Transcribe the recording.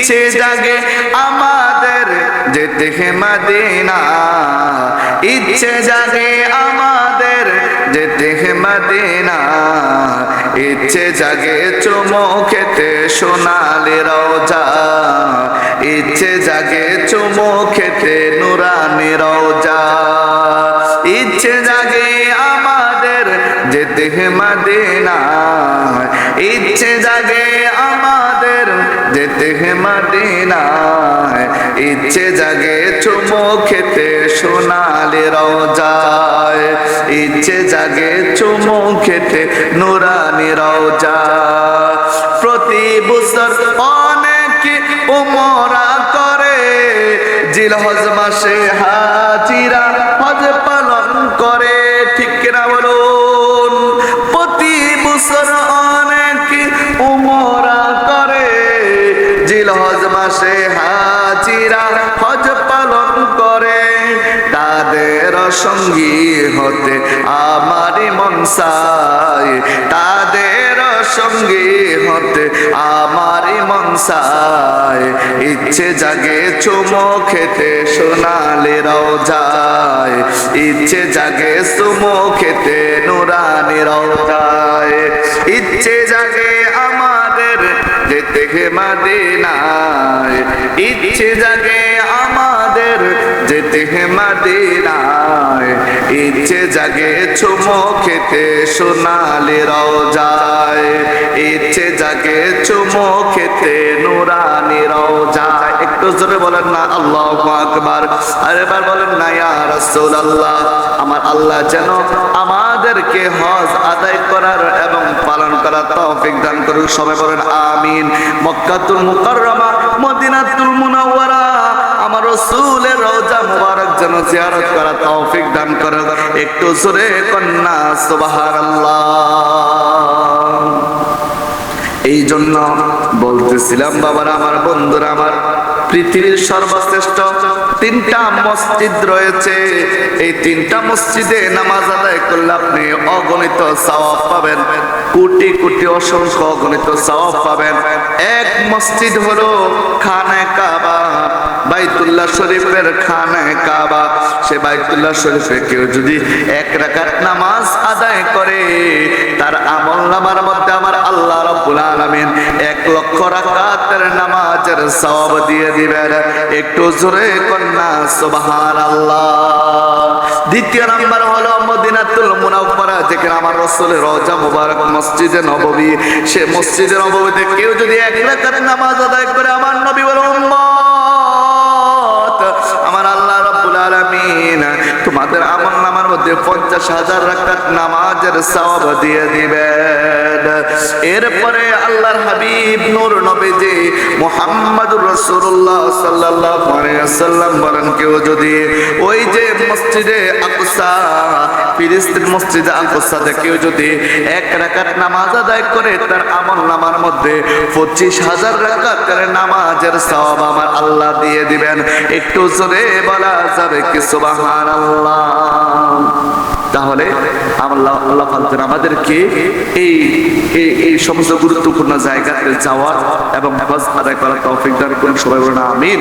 ইচ্ছে জাগে আমাদের যেতে মদিনা, ইচ্ছে জাগে আমাদের যেতে মদিনা, ইচ্ছে জাগে চুমু খেতে সোনালি রওজা, ইচ্ছে জাগে চুমু খেতে নুরানি রওজা, ইচ্ছে জাগে আমাদের যেতে মদিনা, ইচ্ছে জাগে আমাদের যেতে মদিনা, ইচ্ছে জাগে চুমু খেতে সোনালি রওজায়, ইচ্ছে জাগে চুমু খেতে নুরানি রওজা। প্রতি বছর অনেক উমরা করে, জিলহজ মাসে হাজিরা হজ পালন করে, ঠিক কিনা বলুন? প্রতি বছর অনেক উমরা করে, জিলহজ মাসে হাজিরা হজ পালন করে, তাদের সঙ্গী হতে আমারই মন চায়, তাদের সঙ্গী হতে আমারই মন চায়, ইচ্ছে জাগে চুমু খেতে সোনালি রওজায়, ইচ্ছে জাগে চুমু খেতে নুরানি রওজায়, ইচ্ছে জাগে আমাদের যেতে মদিনায়, ইচ্ছে জাগে আমাদের যেতে মদিনায়, ইচ্ছে জাগে চুমু খেতে সোনালি রওজায়, ইচ্ছে জাগে চুমু খেতে নুরানি রওজায়। একটু জোরে বলেন না আল্লাহু আকবার, আরেকবার বলেন না ইয়া রাসূলুল্লাহ। আমার আল্লাহ যেন আমাদেরকে হজ আদায় করার এবং পালন করার তৌফিক দান করুন, সবাই বলেন আমিন। মক্কাতুল মুকাররমা, মদিনাতুল মুনাওয়ারা, আমার রাসূলের রওজা মুবারক যেন জিয়ারত করার তৌফিক দান করেন, একটু জোরে কন্যা সুবহানাল্লাহ। এই জন্য বলতেছিলাম বাবারা, আমার বন্ধুরা, আমার পৃথিবীর সর্বশ্রেষ্ঠ তিনটা মসজিদ রয়েছে, এই তিনটা মসজিদে নামাজ আদায় করলে আপনি অগণিত সওয়াব পাবেন, কোটি কোটি অসংখ্য অগণিত সওয়াব পাবেন। এক মসজিদ হলো খানে কাবা, বাইতুল্লাহ শরীফের খানে কাবা। সে বাইতুল্লাহ শরীফে কেউ যদি এক রাকাত নামাজ আদায় করে, তার আমলনামার মধ্যে আমার আল্লাহ রাব্বুল আলামিন 1,00,000 রাকাতের নামাজের সওয়াব দিয়ে দিবেন। একটু জোরে কন্যা সুবহানাল্লাহ। দ্বিতীয় নাম্বার হলো মদিনাতুল মুনাওয়ারা, যেখানে আমার রাসূলের রওজা মুবারক মসজিদে নববী। সে মসজিদে নববীতে কেউ যদি 1 রাকাত নামাজ আদায় করে, আমার নবী বলে উম্মত, আমার আল্লাহ রাব্বুল আলামিন তোমাদের আমলনামার মধ্যে 50,000 রাকাত নামাজের সওয়াব দিয়ে দিবেন। এরপরে আল্লাহর হাবিব নূর নবীজি মুহাম্মদুর রাসূলুল্লাহ সাল্লাল্লাহু আলাইহি ওয়াসাল্লাম বলেন, কেউ যদি ওই যে মসজিদে আকসা, ফিলিস্তিন মসজিদে আকসাতে কেউ যদি 1 রাকাত নামাজ আদায় করে, তার আমলনামার মধ্যে 25,000 রাকাতের নামাজের সওয়াব আমার আল্লাহ দিয়ে দিবেন। একটু জোরে বলা যাবে কি সুবহানাল্লাহ? তাহলে আল্লাহ আমাদেরকে এই সমস্ত গুরুত্বপূর্ণ জায়গাতে যাওয়ার এবং হজ আদায় করার তৌফিক দান করুন, সবাই বলুন আমিন।